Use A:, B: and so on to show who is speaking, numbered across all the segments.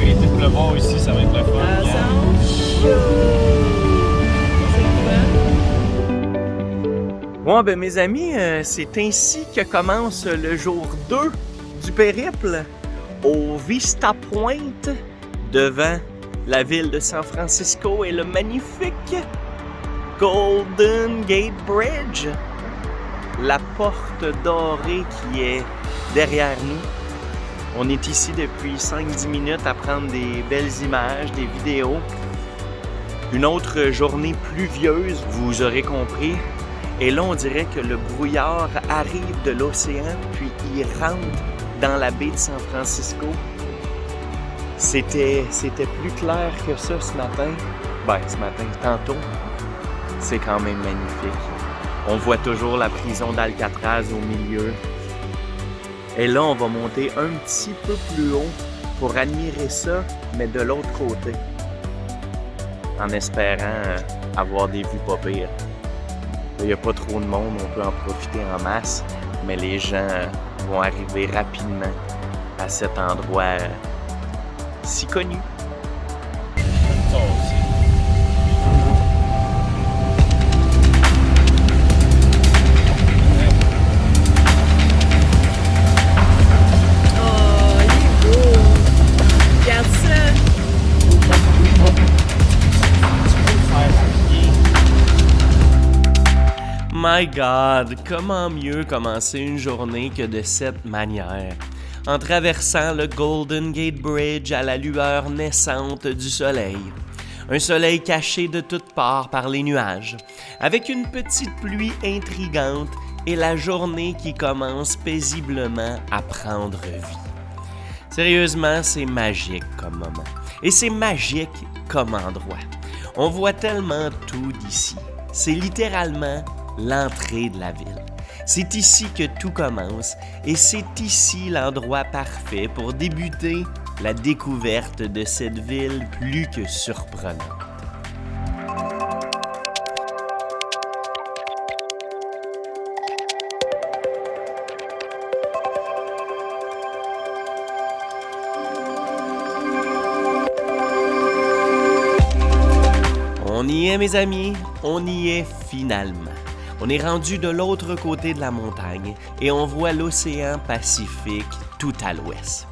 A: arrêter de pleuvoir aussi, ça va être le fun.
B: Bon, ben mes amis, c'est ainsi que commence le jour 2 du périple au Vista Point devant la ville de San Francisco et le magnifique Golden Gate Bridge, la porte dorée qui est derrière nous. On est ici depuis 5-10 minutes à prendre des belles images, des vidéos. Une autre journée pluvieuse, vous aurez compris. Et là, on dirait que le brouillard arrive de l'océan, puis il rentre dans la baie de San Francisco. C'était plus clair que ça ce matin. Ben, ce matin, tantôt. C'est quand même magnifique. On voit toujours la prison d'Alcatraz au milieu. Et là, on va monter un petit peu plus haut pour admirer ça, mais de l'autre côté. En espérant avoir des vues pas pires. Il n'y a pas trop de monde, on peut en profiter en masse, mais les gens vont arriver rapidement à cet endroit si connu. My God, comment mieux commencer une journée que de cette manière? En traversant le Golden Gate Bridge à la lueur naissante du soleil. Un soleil caché de toutes parts par les nuages, avec une petite pluie intrigante et la journée qui commence paisiblement à prendre vie. Sérieusement, c'est magique comme moment. Et c'est magique comme endroit. On voit tellement tout d'ici. C'est littéralement l'entrée de la ville. C'est ici que tout commence et c'est ici l'endroit parfait pour débuter la découverte de cette ville plus que surprenante. On y est, mes amis, on y est finalement. On est rendu de l'autre côté de la montagne et on voit l'océan Pacifique tout à l'ouest.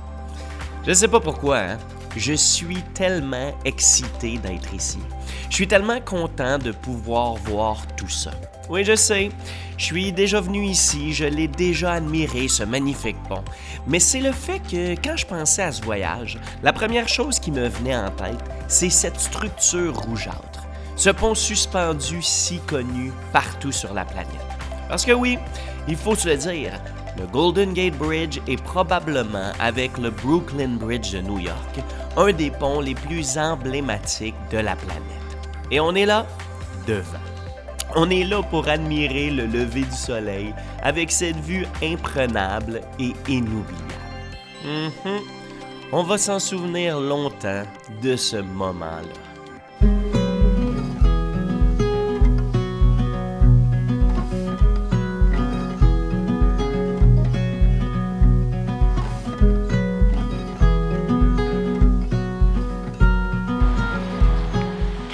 B: Je sais pas pourquoi, hein? Je suis tellement excité d'être ici. Je suis tellement content de pouvoir voir tout ça. Oui, je sais, je suis déjà venu ici, je l'ai déjà admiré, ce magnifique pont. Mais c'est le fait que quand je pensais à ce voyage, la première chose qui me venait en tête, c'est cette structure rougeâtre. Ce pont suspendu si connu partout sur la planète. Parce que oui, il faut se le dire, le Golden Gate Bridge est probablement, avec le Brooklyn Bridge de New York, un des ponts les plus emblématiques de la planète. Et on est là, devant. On est là pour admirer le lever du soleil avec cette vue imprenable et inoubliable. On va s'en souvenir longtemps de ce moment-là.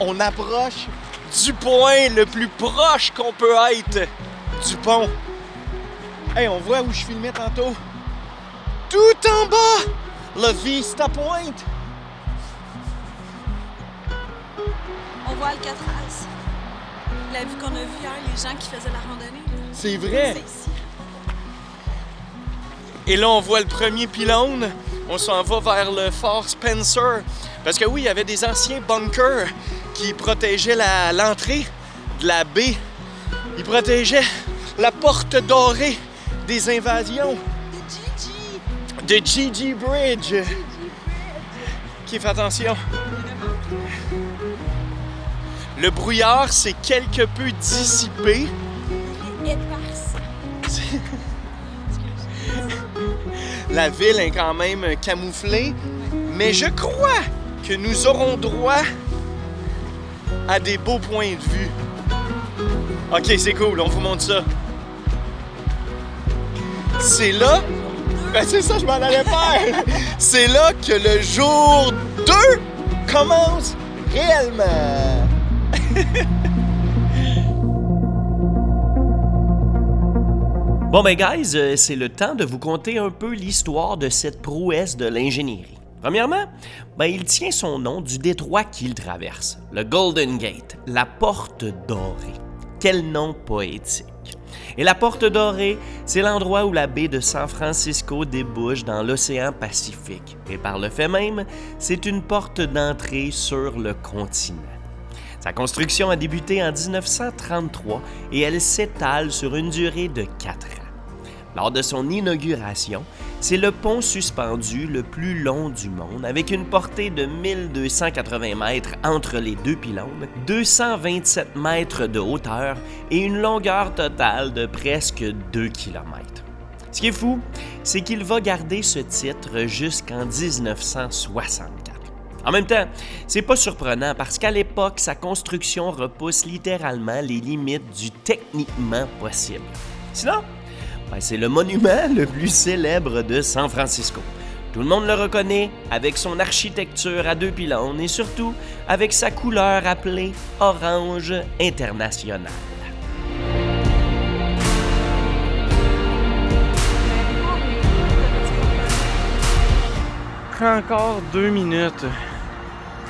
B: On approche du point le plus proche qu'on peut être du pont. Hey, on voit où je filmais tantôt. Tout en bas, le Vista Point.
C: On voit Alcatraz. La vue qu'on a vue hier, les gens qui faisaient la randonnée.
B: C'est vrai.
C: C'est ici.
B: Et là, on voit le premier pylône. On s'en va vers le Fort Spencer. Parce que oui, il y avait des anciens bunkers qui protégeaient l'entrée de la baie. Ils protégeaient la porte dorée des invasions. De Gigi Bridge. Qui fait attention. Le brouillard s'est quelque peu dissipé. La ville est quand même camouflée, mais je crois que nous aurons droit à des beaux points de vue. Ok, c'est cool, on vous montre ça. C'est là.
D: Ben c'est ça, je m'en allais faire! C'est là que le jour 2 commence réellement!
B: Bon ben guys, c'est le temps de vous conter un peu l'histoire de cette prouesse de l'ingénierie. Premièrement, ben, il tient son nom du détroit qu'il traverse, le Golden Gate, la porte dorée. Quel nom poétique! Et la porte dorée, c'est l'endroit où la baie de San Francisco débouche dans l'océan Pacifique. Et par le fait même, c'est une porte d'entrée sur le continent. Sa construction a débuté en 1933 et elle s'étale sur une durée de 4 ans. Lors de son inauguration, c'est le pont suspendu le plus long du monde avec une portée de 1280 mètres entre les deux pylônes, 227 mètres de hauteur et une longueur totale de presque 2 km. Ce qui est fou, c'est qu'il va garder ce titre jusqu'en 1964. En même temps, c'est pas surprenant parce qu'à l'époque, sa construction repousse littéralement les limites du techniquement possible. Sinon, ben, c'est le monument le plus célèbre de San Francisco. Tout le monde le reconnaît avec son architecture à 2 pylônes et surtout avec sa couleur appelée Orange International.
E: Prends encore 2 minutes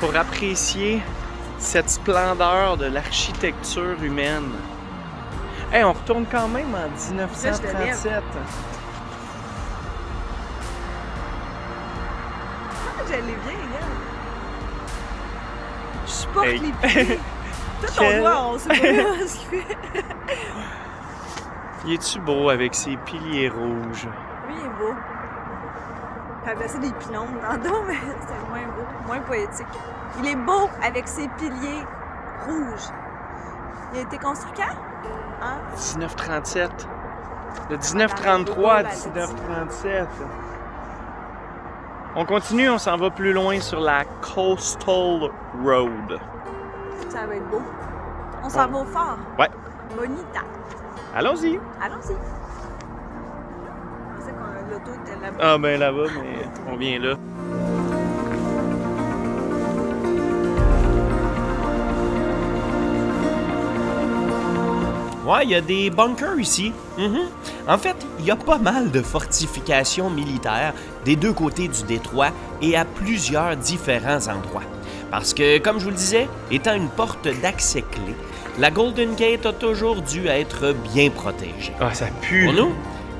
E: pour apprécier cette splendeur de l'architecture humaine. Hey, on retourne quand même en 1937.
C: J'allais bien, regarde. Je supporte
E: Hey.
C: les pieds. Tout
E: Quel-
C: on doit, on sait pas ce qu'il fait.
E: Il est-tu beau avec ses piliers rouges?
C: Oui, il est beau. J'avais ça des pylônes tantôt, mais c'est moins beau, moins poétique. Il est beau avec ses piliers rouges. Il a été construit quand? Hein?
E: 1937. De 1933 à 1937. On continue, on s'en va plus loin sur la Coastal Road.
C: Ça va être beau. On s'en va au fort.
E: Ouais.
C: Bonita.
E: Allons-y.
C: Allons-y. Je pensais que l'auto était là-bas.
E: Ah ben là-bas, mais on vient là.
B: Ouais, il y a des bunkers ici. En fait, il y a pas mal de fortifications militaires des deux côtés du détroit et à plusieurs différents endroits. Parce que, comme je vous le disais, étant une porte d'accès clé, la Golden Gate a toujours dû être bien protégée.
E: Ah, ça pue.
B: Pour nous,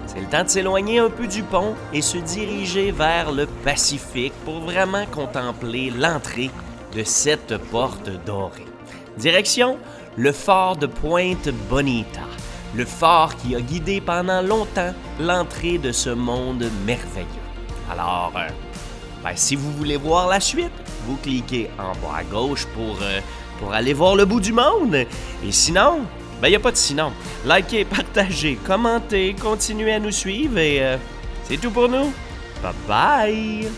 B: c'est le temps de s'éloigner un peu du pont et se diriger vers le Pacifique pour vraiment contempler l'entrée de cette porte dorée. Direction le fort de Pointe Bonita, le fort qui a guidé pendant longtemps l'entrée de ce monde merveilleux. Alors, si vous voulez voir la suite, vous cliquez en bas à gauche pour aller voir le bout du monde. Et sinon, il n'y a pas de sinon. Likez, partagez, commentez, continuez à nous suivre et c'est tout pour nous. Bye bye!